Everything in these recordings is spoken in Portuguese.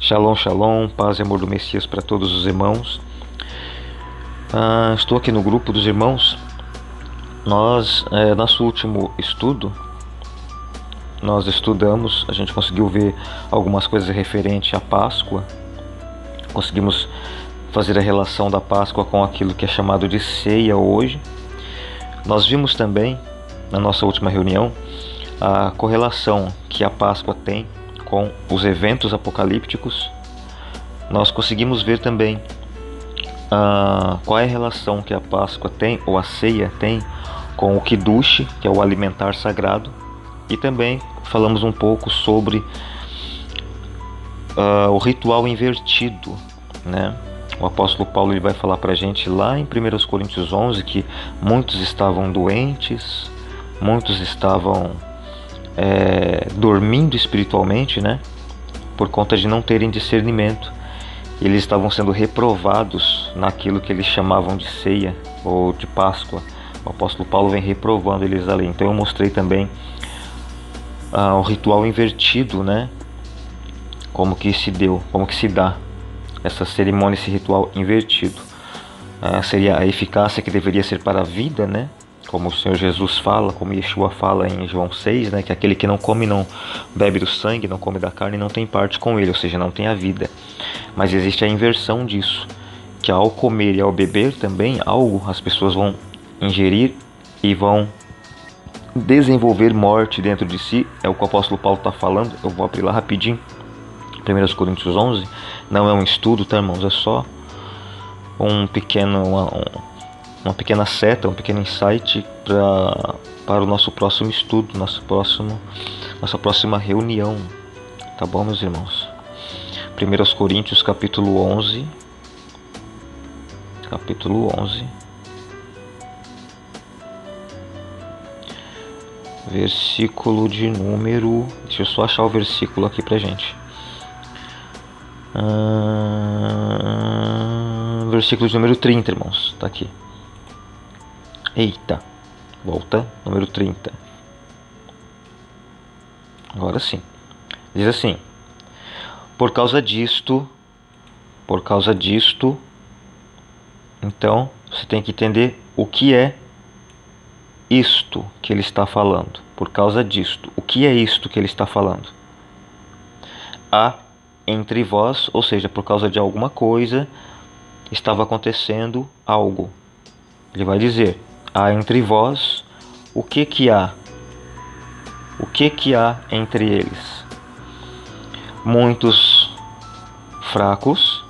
Shalom, shalom, paz e amor do Messias para todos os irmãos. Estou aqui no grupo dos irmãos. Nosso último estudo, nós estudamos, a gente conseguiu ver algumas coisas referentes à Páscoa. Conseguimos fazer a relação da Páscoa com aquilo que é chamado de ceia hoje. Nós vimos também, na nossa última reunião, a correlação que a Páscoa tem com os eventos apocalípticos. Nós conseguimos ver também qual é a relação que a Páscoa tem, ou a ceia tem, com o Kiddush, que é o alimentar sagrado. E também falamos um pouco sobre o ritual invertido, né? O apóstolo Paulo ele vai falar para a gente lá em 1 Coríntios 11 que muitos estavam doentes, muitos estavam dormindo espiritualmente, né? Por conta de não terem discernimento. Eles estavam sendo reprovados naquilo que eles chamavam de ceia ou de Páscoa. O apóstolo Paulo vem reprovando eles ali. Então eu mostrei também o ritual invertido, né? Como que se deu, como que se dá essa cerimônia, esse ritual invertido. Seria a eficácia que deveria ser para a vida, né? Como o Senhor Jesus fala, como Yeshua fala em João 6, né? Que aquele que não come, não bebe do sangue, não come da carne, não tem parte com ele, ou seja, não tem a vida. Mas existe a inversão disso, que ao comer e ao beber também algo, as pessoas vão ingerir e vão desenvolver morte dentro de si. É o que o apóstolo Paulo está falando. Eu vou abrir lá rapidinho, 1 Coríntios 11. Não é um estudo, tá, irmãos? É só uma pequena seta, um pequeno insight para o nosso próximo estudo, nossa próxima reunião. Tá bom, meus irmãos? 1 Coríntios capítulo 11. Versículo de número... Deixa eu só achar o versículo aqui pra gente. Versículo de número 30, irmãos. Tá aqui. Eita. Volta. Número 30. Agora sim. Diz assim: Por causa disto, então você tem que entender o que é isto que ele está falando. Por causa disto, o que é isto que ele está falando? Há entre vós, ou seja, por causa de alguma coisa, estava acontecendo algo. Ele vai dizer: há entre vós, o que há? O que há entre eles? Muitos fracos,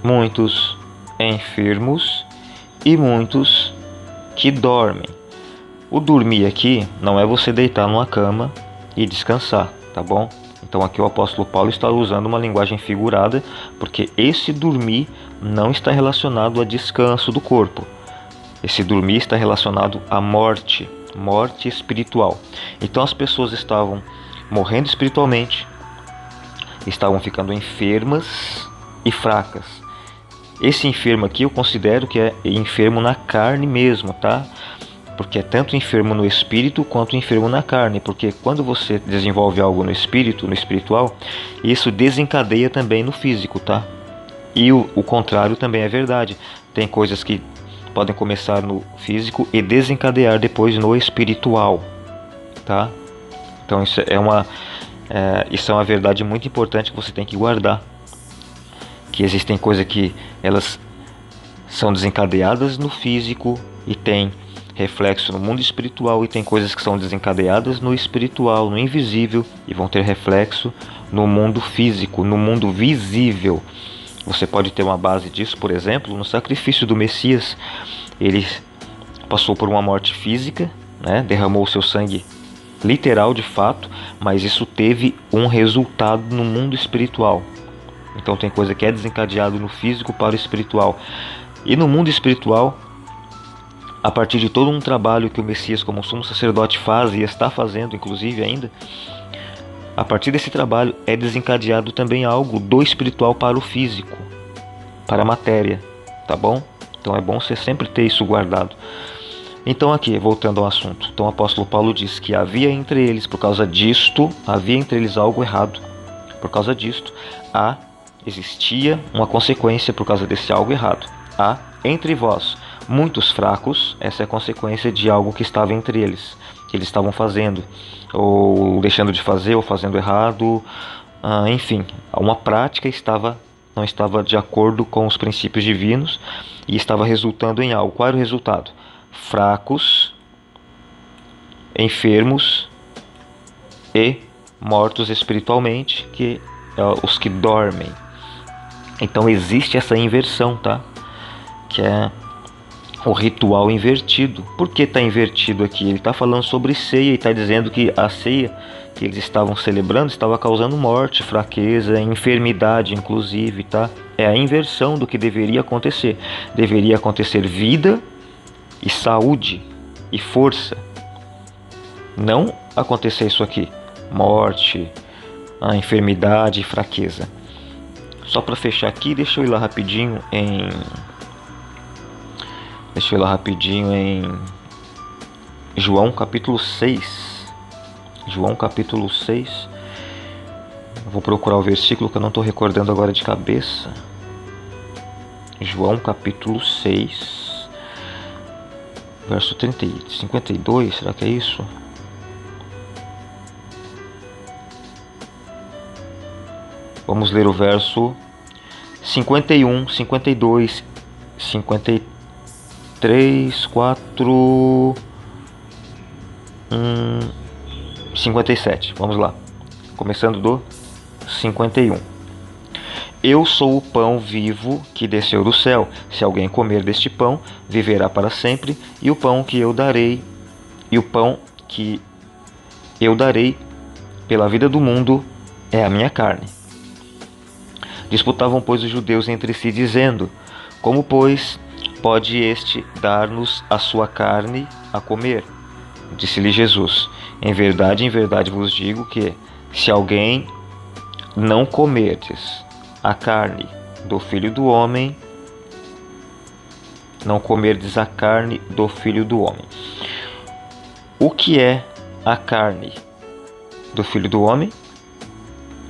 muitos enfermos e muitos que dormem. O dormir aqui não é você deitar numa cama e descansar, tá bom? Então aqui o apóstolo Paulo está usando uma linguagem figurada, porque esse dormir não está relacionado a descanso do corpo. Esse dormir está relacionado à morte espiritual. Então as pessoas estavam morrendo espiritualmente, estavam ficando enfermas e fracas. Esse enfermo aqui eu considero que é enfermo na carne mesmo, tá? Porque é tanto enfermo no espírito quanto enfermo na carne. Porque quando você desenvolve algo no espírito, no espiritual, isso desencadeia também no físico, tá? E o contrário também é verdade. Tem coisas que podem começar no físico e desencadear depois no espiritual, tá? Então isso é uma verdade muito importante que você tem que guardar. Que existem coisas que elas são desencadeadas no físico e tem reflexo no mundo espiritual, e tem coisas que são desencadeadas no espiritual, no invisível, e vão ter reflexo no mundo físico, no mundo visível. Você pode ter uma base disso, por exemplo, no sacrifício do Messias. Ele passou por uma morte física, né? Derramou o seu sangue literal de fato, mas isso teve um resultado no mundo espiritual. Então tem coisa que é desencadeado no físico para o espiritual. E no mundo espiritual, a partir de todo um trabalho que o Messias como sumo sacerdote faz e está fazendo, inclusive ainda, a partir desse trabalho é desencadeado também algo do espiritual para o físico, para a matéria, tá bom? Então é bom você sempre ter isso guardado. Então aqui, voltando ao assunto, então o apóstolo Paulo diz que havia entre eles, por causa disto, havia entre eles algo errado. Por causa disto, existia uma consequência por causa desse algo errado. Há entre vós muitos fracos, essa é a consequência de algo que estava entre eles, que eles estavam fazendo, ou deixando de fazer, ou fazendo errado, enfim, uma prática não estava de acordo com os princípios divinos e estava resultando em algo. Qual era o resultado? Fracos, enfermos e mortos espiritualmente, que os que dormem. Então existe essa inversão, tá? Que é o ritual invertido. Por que está invertido aqui? Ele está falando sobre ceia e está dizendo que a ceia que eles estavam celebrando estava causando morte, fraqueza, enfermidade, inclusive, tá? É a inversão do que deveria acontecer. Deveria acontecer vida e saúde e força. Não acontecer isso aqui, morte, a enfermidade e fraqueza. Só para fechar aqui, deixa eu ir lá rapidinho em João capítulo 6. João capítulo 6. Vou procurar o versículo que eu não estou recordando agora de cabeça. João capítulo 6, verso 52, será que é isso? Vamos ler o verso 51, 52, 53, 4, 57. Vamos lá. Começando do 51. Eu sou o pão vivo que desceu do céu. Se alguém comer deste pão, viverá para sempre. E o pão que eu darei pela vida do mundo é a minha carne. Disputavam, pois, os judeus entre si, dizendo: como, pois, pode este dar-nos a sua carne a comer? Disse-lhe Jesus: em verdade vos digo que, se alguém não comerdes a carne do Filho do Homem, não comerdes a carne do Filho do Homem. O que é a carne do Filho do Homem?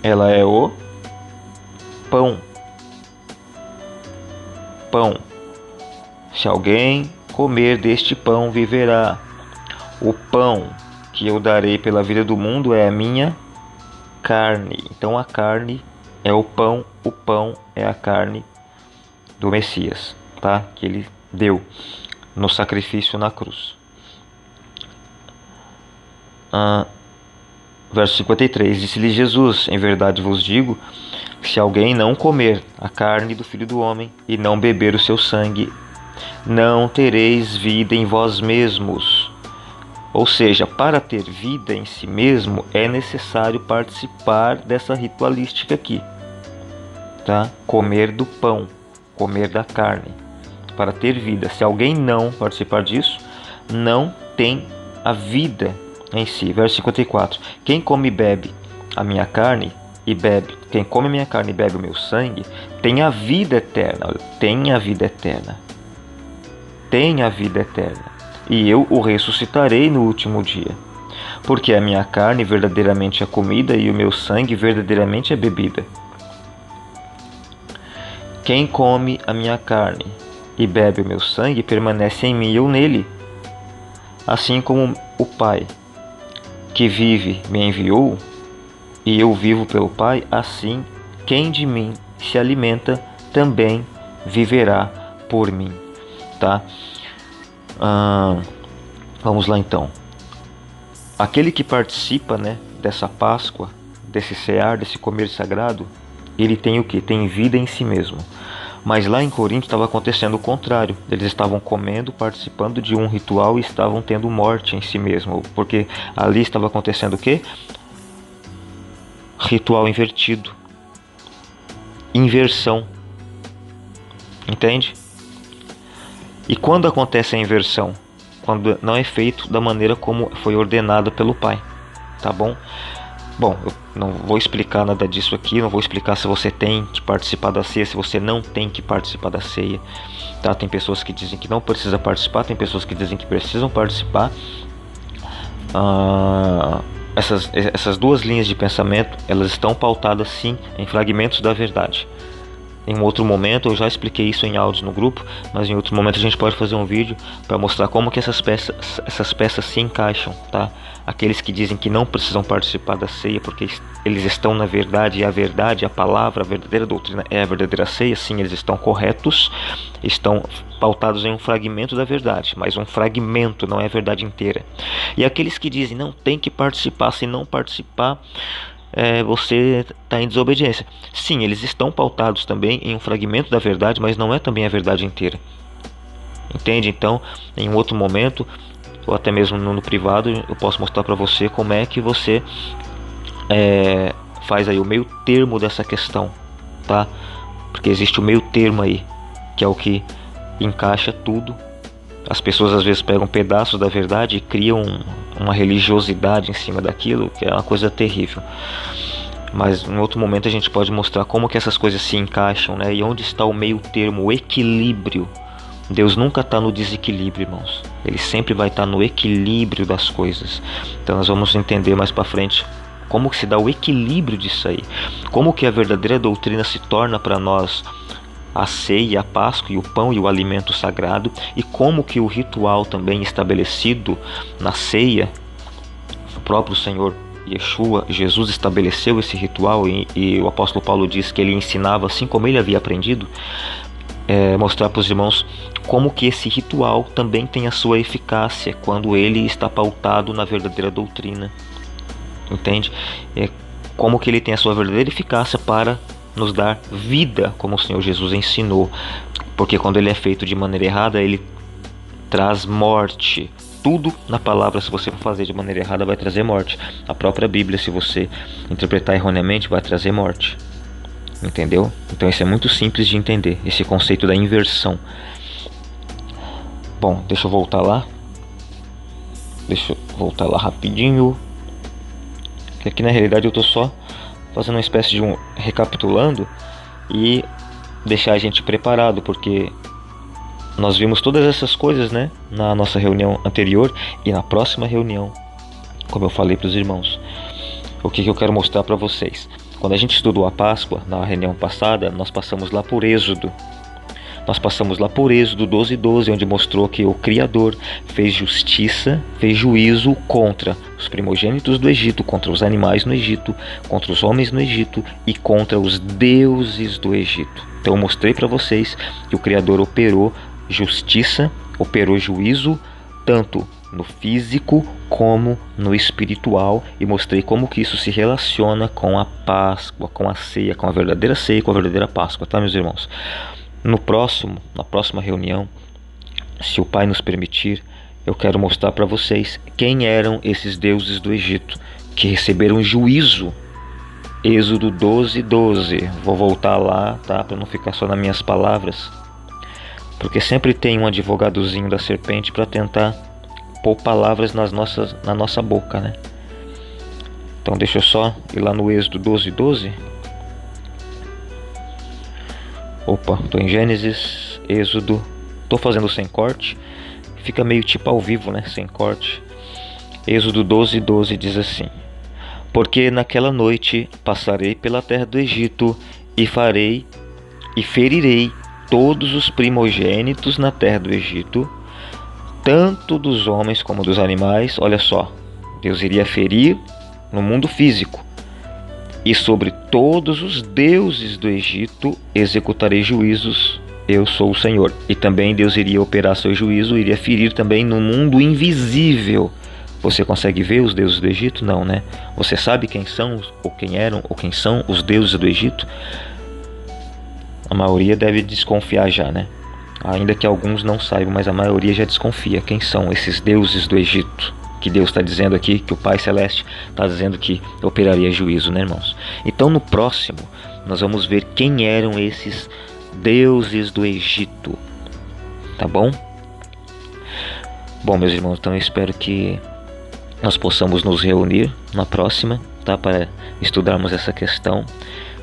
Ela é o pão. Se alguém comer deste pão, viverá. O pão que eu darei pela vida do mundo é a minha carne. Então a carne é o pão é a carne do Messias, tá? Que ele deu no sacrifício na cruz. Verso 53, disse-lhe Jesus: em verdade vos digo, se alguém não comer a carne do Filho do Homem e não beber o seu sangue, não tereis vida em vós mesmos. Ou seja, para ter vida em si mesmo, é necessário participar dessa ritualística aqui, tá? Comer do pão, comer da carne, para ter vida. Se alguém não participar disso, não tem a vida em si. Verso 54, quem come e bebe a minha carne quem come a minha carne e bebe o meu sangue, tem a vida eterna. Tem a vida eterna. E eu o ressuscitarei no último dia. Porque a minha carne verdadeiramente é comida e o meu sangue verdadeiramente é bebida. Quem come a minha carne e bebe o meu sangue permanece em mim e eu nele. Assim como o Pai que vive me enviou, e eu vivo pelo Pai, assim quem de mim se alimenta também viverá por mim, tá? Vamos lá então. Aquele que participa, né, dessa Páscoa, desse cear, desse comer sagrado, ele tem o que? Tem vida em si mesmo. Mas lá em Corinto estava acontecendo o contrário. Eles estavam comendo, participando de um ritual e estavam tendo morte em si mesmo. Porque ali estava acontecendo o quê? Ritual invertido. Inversão. Entende? E quando acontece a inversão? Quando não é feito da maneira como foi ordenado pelo Pai. Tá bom? Bom, eu não vou explicar nada disso aqui, não vou explicar se você tem que participar da ceia, se você não tem que participar da ceia, tá? Tem pessoas que dizem que não precisa participar, tem pessoas que dizem que precisam participar. essas duas linhas de pensamento, elas estão pautadas sim em fragmentos da verdade. Em um outro momento, eu já expliquei isso em áudios no grupo, mas em outro momento a gente pode fazer um vídeo para mostrar como que essas peças se encaixam, tá? Aqueles que dizem que não precisam participar da ceia porque eles estão na verdade, e a verdade, a palavra, a verdadeira doutrina é a verdadeira ceia, sim, eles estão corretos, estão pautados em um fragmento da verdade, mas um fragmento, não é a verdade inteira. E aqueles que dizem não tem que participar, se não participar, você está em desobediência. Sim, eles estão pautados também em um fragmento da verdade, mas não é também a verdade inteira. Entende? Então, em um outro momento, ou até mesmo no privado, eu posso mostrar para você como é que você faz aí o meio termo dessa questão, tá? Porque existe o meio termo aí, que é o que encaixa tudo. As pessoas às vezes pegam pedaços da verdade e criam uma religiosidade em cima daquilo, que é uma coisa terrível. Mas em outro momento a gente pode mostrar como que essas coisas se encaixam, né? E onde está o meio termo, o equilíbrio. Deus nunca está no desequilíbrio, irmãos. Ele sempre vai estar no equilíbrio das coisas. Então nós vamos entender mais para frente como que se dá o equilíbrio disso aí. Como que a verdadeira doutrina se torna para nós a ceia, a Páscoa e o pão e o alimento sagrado, e como que o ritual também estabelecido na ceia, o próprio Senhor Yeshua, Jesus estabeleceu esse ritual, e o apóstolo Paulo diz que ele ensinava assim como ele havia aprendido, mostrar para os irmãos como que esse ritual também tem a sua eficácia quando ele está pautado na verdadeira doutrina, entende? Como que ele tem a sua verdadeira eficácia para nos dar vida, como o Senhor Jesus ensinou, porque quando ele é feito de maneira errada, ele traz morte. Tudo na palavra, se você for fazer de maneira errada, vai trazer morte. A própria Bíblia, se você interpretar erroneamente, vai trazer morte. Entendeu? Então isso é muito simples de entender, esse conceito da inversão. Bom, deixa eu voltar lá. Rapidinho. Que aqui na realidade eu tô só fazendo uma espécie de recapitulando e deixar a gente preparado, porque nós vimos todas essas coisas, né, na nossa reunião anterior e na próxima reunião, como eu falei para os irmãos. O que eu quero mostrar para vocês? Quando a gente estudou a Páscoa na reunião passada, nós passamos lá por Êxodo. Nós passamos lá por Êxodo 12:12, onde mostrou que o Criador fez justiça, fez juízo contra os primogênitos do Egito, contra os animais no Egito, contra os homens no Egito e contra os deuses do Egito. Então eu mostrei para vocês que o Criador operou justiça, operou juízo, tanto no físico como no espiritual, e mostrei como que isso se relaciona com a Páscoa, com a ceia, com a verdadeira ceia, com a verdadeira Páscoa, tá, meus irmãos? Na próxima reunião, se o Pai nos permitir, eu quero mostrar para vocês quem eram esses deuses do Egito que receberam juízo. Êxodo 12:12. Vou voltar lá, tá? Para não ficar só nas minhas palavras, porque sempre tem um advogadozinho da serpente para tentar pôr palavras na nossa boca, né? Então deixa eu só ir lá no Êxodo 12:12. Opa, tô em Gênesis, Êxodo, tô fazendo sem corte, fica meio tipo ao vivo, né, sem corte. Êxodo 12:12 diz assim: porque naquela noite passarei pela terra do Egito e ferirei todos os primogênitos na terra do Egito, tanto dos homens como dos animais. Olha só, Deus iria ferir no mundo físico. E sobre todos os deuses do Egito executarei juízos, eu sou o Senhor. E também Deus iria operar seu juízo, iria ferir também no mundo invisível. Você consegue ver os deuses do Egito? Não, né? Você sabe quem são, ou quem eram, ou quem são os deuses do Egito? A maioria deve desconfiar já, né? Ainda que alguns não saibam, mas a maioria já desconfia. Quem são esses deuses do Egito? Que Deus está dizendo aqui, que o Pai Celeste está dizendo que operaria juízo, né, irmãos? Então no próximo nós vamos ver quem eram esses deuses do Egito, tá bom? Bom, meus irmãos, então eu espero que nós possamos nos reunir na próxima, tá? Para estudarmos essa questão.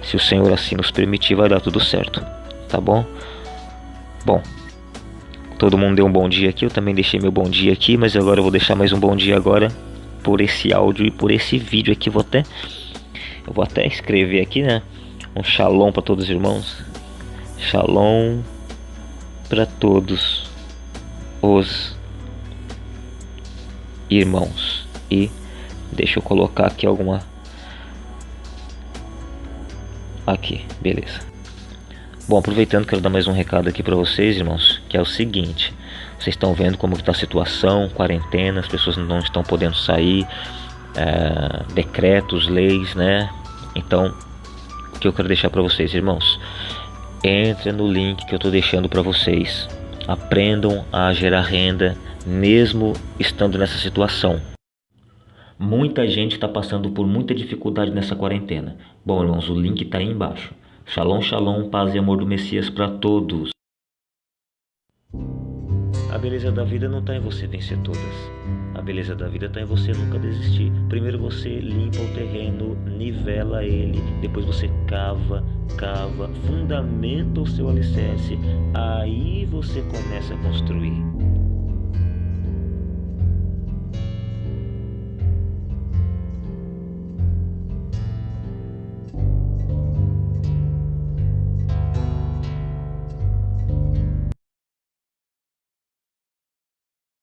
Se o Senhor assim nos permitir, vai dar tudo certo, tá bom? Bom, todo mundo deu um bom dia aqui, eu também deixei meu bom dia aqui, mas agora eu vou deixar mais um bom dia agora por esse áudio e por esse vídeo aqui. Eu vou até escrever aqui, né? Um shalom para todos os irmãos. Shalom para todos os irmãos. E deixa eu colocar aqui alguma... Aqui, beleza. Bom, aproveitando, quero dar mais um recado aqui para vocês, irmãos, que é o seguinte: vocês estão vendo como está a situação, quarentena, as pessoas não estão podendo sair, decretos, leis, né? Então, o que eu quero deixar para vocês, irmãos, entre no link que eu estou deixando para vocês, aprendam a gerar renda, mesmo estando nessa situação. Muita gente está passando por muita dificuldade nessa quarentena. Bom, irmãos, o link está aí embaixo. Shalom, shalom, paz e amor do Messias para todos. A beleza da vida não está em você vencer todas. A beleza da vida está em você nunca desistir. Primeiro você limpa o terreno, nivela ele, depois você cava, fundamenta o seu alicerce, aí você começa a construir.